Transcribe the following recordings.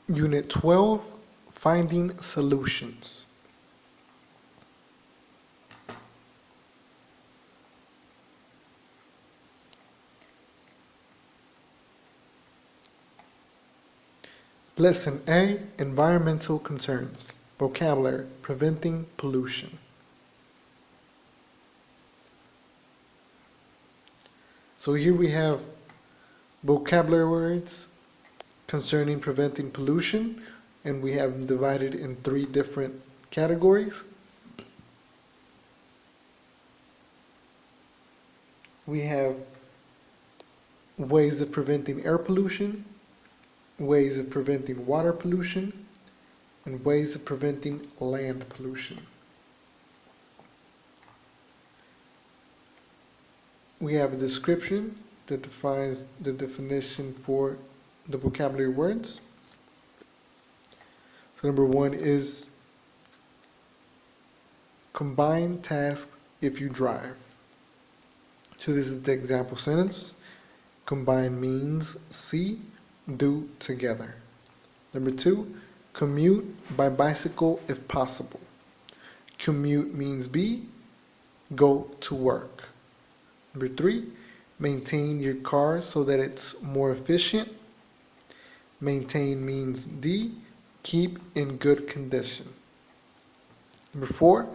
Unit 12, Finding Solutions. Lesson A, Environmental Concerns. Vocabulary, Preventing Pollution. So here we have vocabulary words concerning preventing pollution, and we have them divided in 3 different categories. We have ways of preventing air pollution, ways of preventing water pollution, and ways of preventing land pollution. We have a description that defines the definition for the vocabulary words. So number 1 is combine tasks if you drive. So this is the example sentence. Combine means see, do together. Number 2, commute by bicycle if possible. Commute means be, go to work. Number 3, maintain your car so that it's more efficient. Maintain means D, keep in good condition. Number 4,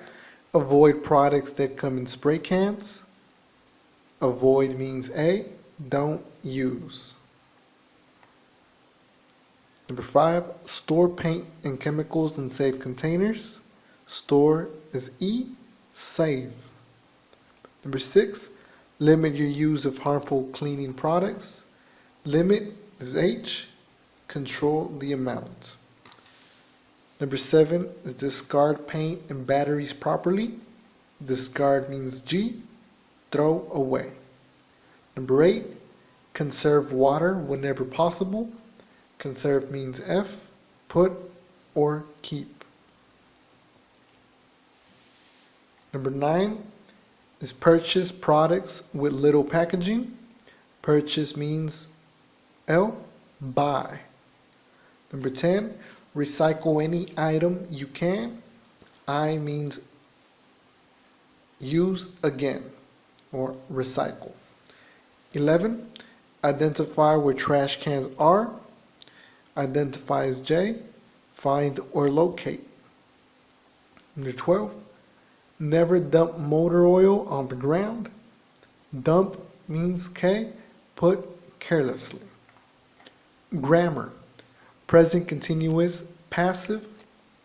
avoid products that come in spray cans. Avoid means A, don't use. Number 5, store paint and chemicals in safe containers. Store is E, save. Number 6, limit your use of harmful cleaning products. Limit is H, control the amount. Number 7 is discard paint and batteries properly. Discard means G, throw away. Number 8, conserve water whenever possible. Conserve means F, put or keep. Number 9 is purchase products with little packaging. Purchase means L, buy. Number 10, recycle any item you can. I means use again or recycle. 11, identify where trash cans are. Identify as J, find or locate. Number 12, never dump motor oil on the ground. Dump means K, put carelessly. Grammar, present continuous passive,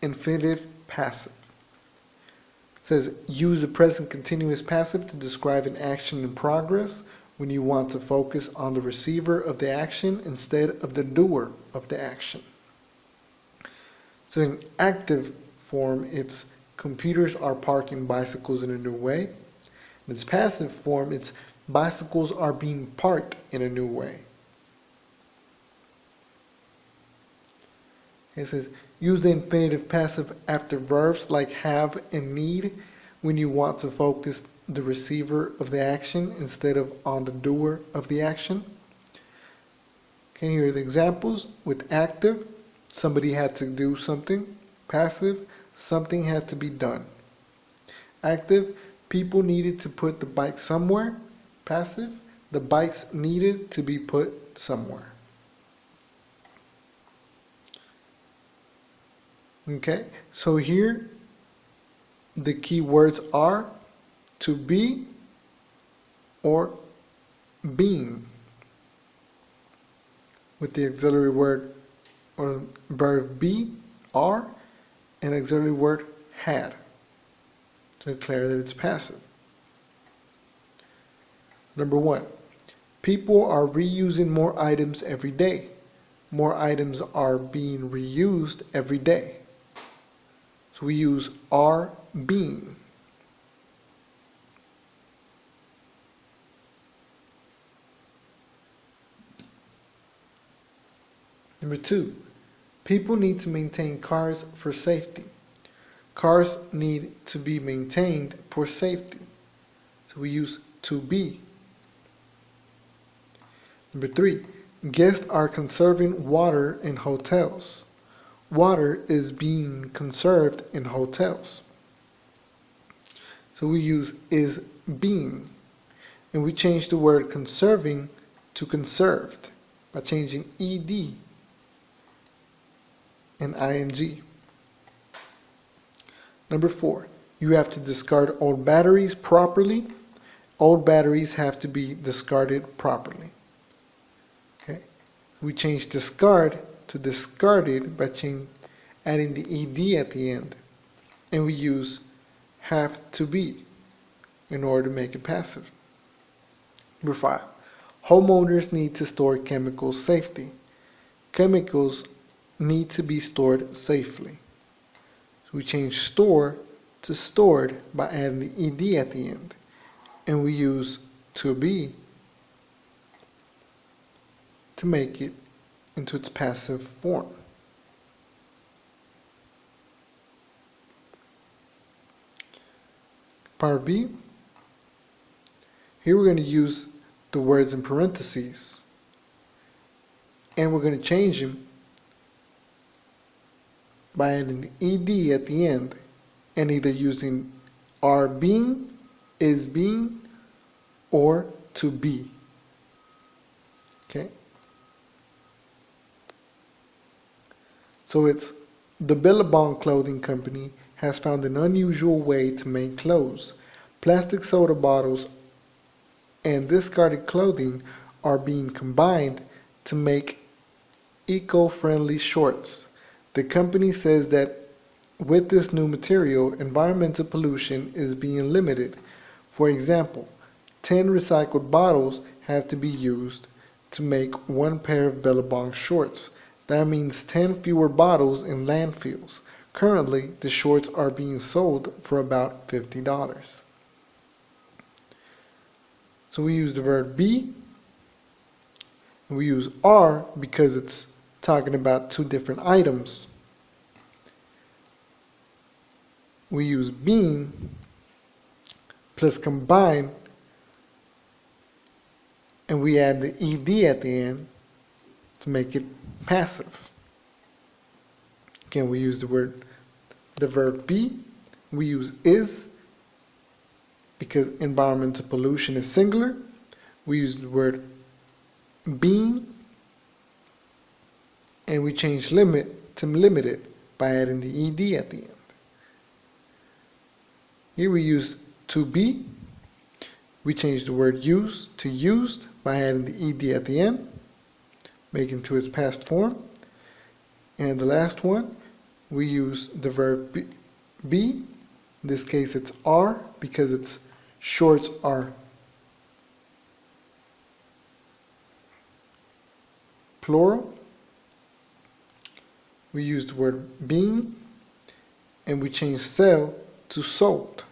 infinitive passive. It says use the present continuous passive to describe an action in progress when you want to focus on the receiver of the action instead of the doer of the action. So in active form, it's computers are parking bicycles in a new way. In its passive form, it's bicycles are being parked in a new way. It says use the infinitive passive after verbs like have and need when you want to focus the receiver of the action instead of on the doer of the action. Okay, here are the examples. With active, somebody had to do something. Passive, something had to be done. Active, people needed to put the bike somewhere. Passive, the bikes needed to be put somewhere. Okay, so here the key words are to be or being, with the auxiliary word or verb be, are, and auxiliary word had to declare that it's passive. Number 1, people are reusing more items every day. More items are being reused every day. So we use are being. Number 2, people need to maintain cars for safety. Cars need to be maintained for safety. So we use to be. Number 3, guests are conserving water in hotels. water is being conserved in hotels. So we use is being, and we change the word conserving to conserved by changing ed and ing. Number 4, you have to discard old batteries properly. Old batteries have to be discarded properly. Okay, we change discard to discarded by adding the ed at the end, and we use have to be in order to make it passive. Number 5, homeowners need to store chemicals safely. Chemicals need to be stored safely. So we change store to stored by adding the ed at the end, and we use to be to make it into its passive form. Part B, here we're going to use the words in parentheses, and we're going to change them by adding the ed at the end and either using are being, is being, or to be. Okay? So it's the Billabong Clothing Company has found an unusual way to make clothes. Plastic soda bottles and discarded clothing are being combined to make eco-friendly shorts. The company says that with this new material, environmental pollution is being limited. For example, 10 recycled bottles have to be used to make one pair of Billabong shorts. That means 10 fewer bottles in landfills. Currently, the shorts are being sold for about $50. So we use the verb be, and we use are because it's talking about two different items. We use being plus combine, and we add the ed at the end to make it passive. Again, we use the verb be. We use is because environmental pollution is singular. We use the word being, and we change limit to limited by adding the ed at the end. Here we use to be. We change the word use to used by adding the ed at the end, making it to its past form. And the last one, we use the verb be. In this case, it's are because its shorts are plural. We use the word being, and we change sell to sold.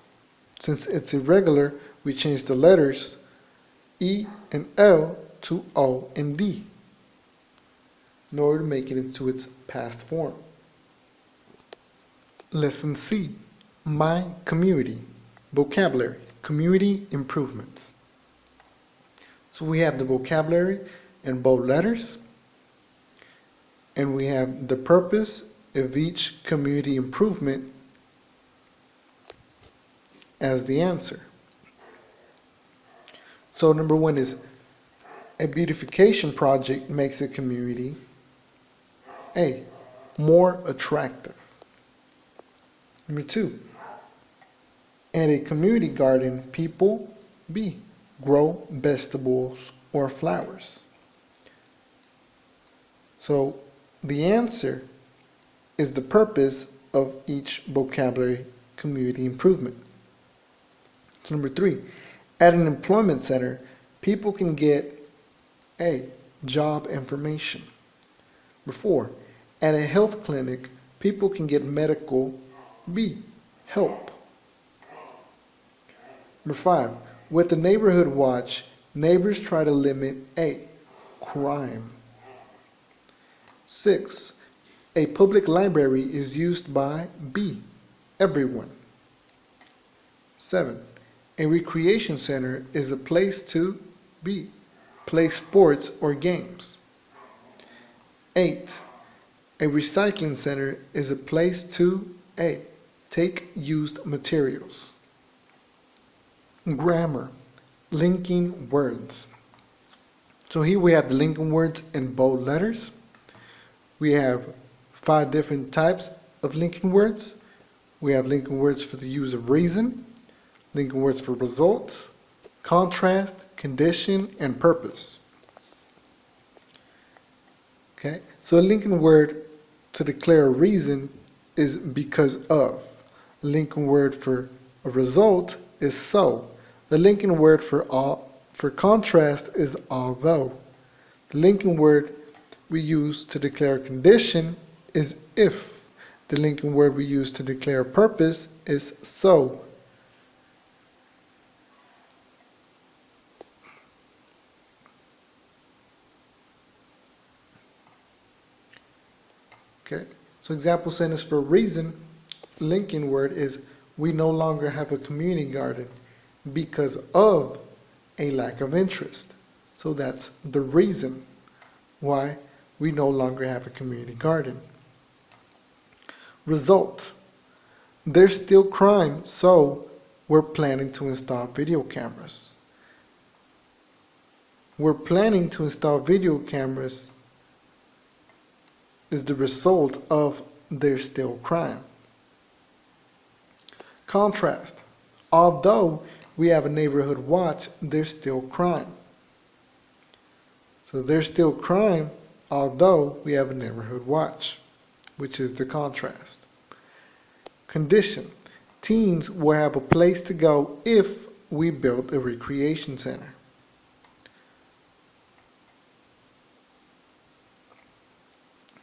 Since it's irregular, we change the letters E and L to O and D in order to make it into its past form. Lesson C, my community. Vocabulary, community improvements. So we have the vocabulary in bold letters, and we have the purpose of each community improvement as the answer. So number 1 is a beautification project makes a community A, more attractive. Number 2, at a community garden, people B, grow vegetables or flowers. So the answer is the purpose of each vocabulary community improvement. So number 3, at an employment center, people can get A, job information. Number 4, at a health clinic, people can get medical B, help. Number 5, with the neighborhood watch, neighbors try to limit A, crime. 6, a public library is used by B, everyone. 7, a recreation center is a place to B, play sports or games. 8, A recycling center is a place to A. Take used materials. Grammar. Linking words. So here we have the linking words in bold letters. We have 5 different types of linking words. We have linking words for the use of reason, linking words for results, contrast, condition, and purpose. Okay, so a linking word to declare a reason is because of. A linking word for a result is so. The linking word for contrast is although. The linking word we use to declare a condition is if. The linking word we use to declare a purpose is so. Okay, so example sentence for reason, linking word is we no longer have a community garden because of a lack of interest. So that's the reason why we no longer have a community garden. Result, there's still crime, so we're planning to install video cameras. We're planning to install video cameras is the result of there's still crime. Contrast, although we have a neighborhood watch, there's still crime. So there's still crime, although we have a neighborhood watch, which is the contrast. Condition, teens will have a place to go if we build a recreation center.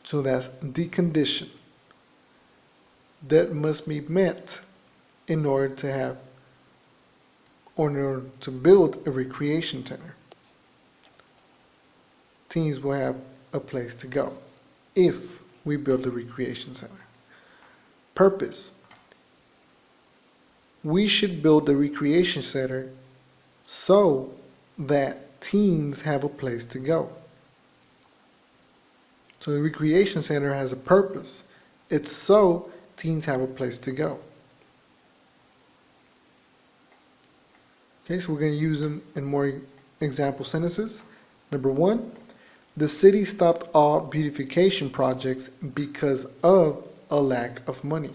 So that's the condition that must be met in order to build a recreation center. Teens will have a place to go if we build a recreation center. Purpose. We should build a recreation center so that teens have a place to go. So the recreation center has a purpose. It's so teens have a place to go. Okay, so we're going to use them in more example sentences. Number 1, the city stopped all beautification projects because of a lack of money.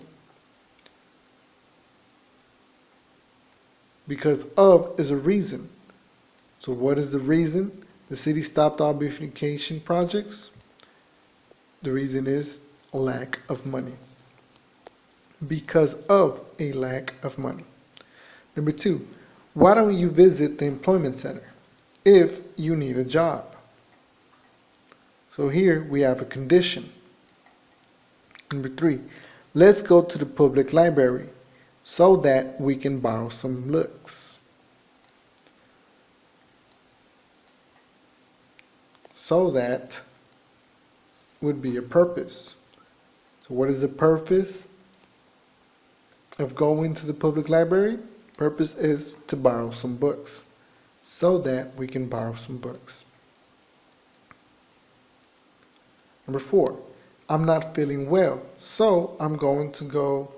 Because of is a reason. So what is the reason the city stopped all beautification projects? The reason is a lack of money. Because of a lack of money. Number 2, why don't you visit the employment center if you need a job? So here we have a condition. Number 3, let's go to the public library so that we can borrow some books. So that would be a purpose. So what is the purpose of going to the public library? Purpose is to borrow some books so that we can borrow some books. Number 4, I'm not feeling well, so I'm going to go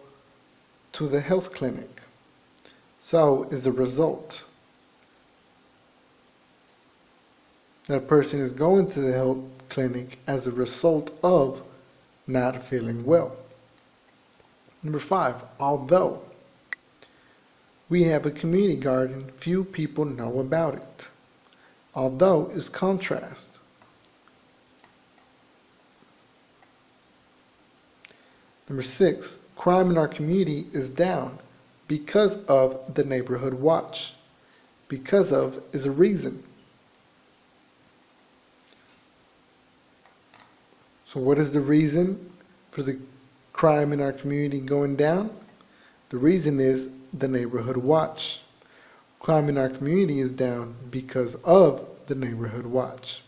to the health clinic. So is a result. That person is going to the health clinic as a result of not feeling well. Number 5, although we have a community garden, few people know about it. Although is contrast. Number 6, crime in our community is down because of the neighborhood watch. Because of is a reason. So what is the reason for the crime in our community going down? The reason is the neighborhood watch. Crime in our community is down because of the neighborhood watch.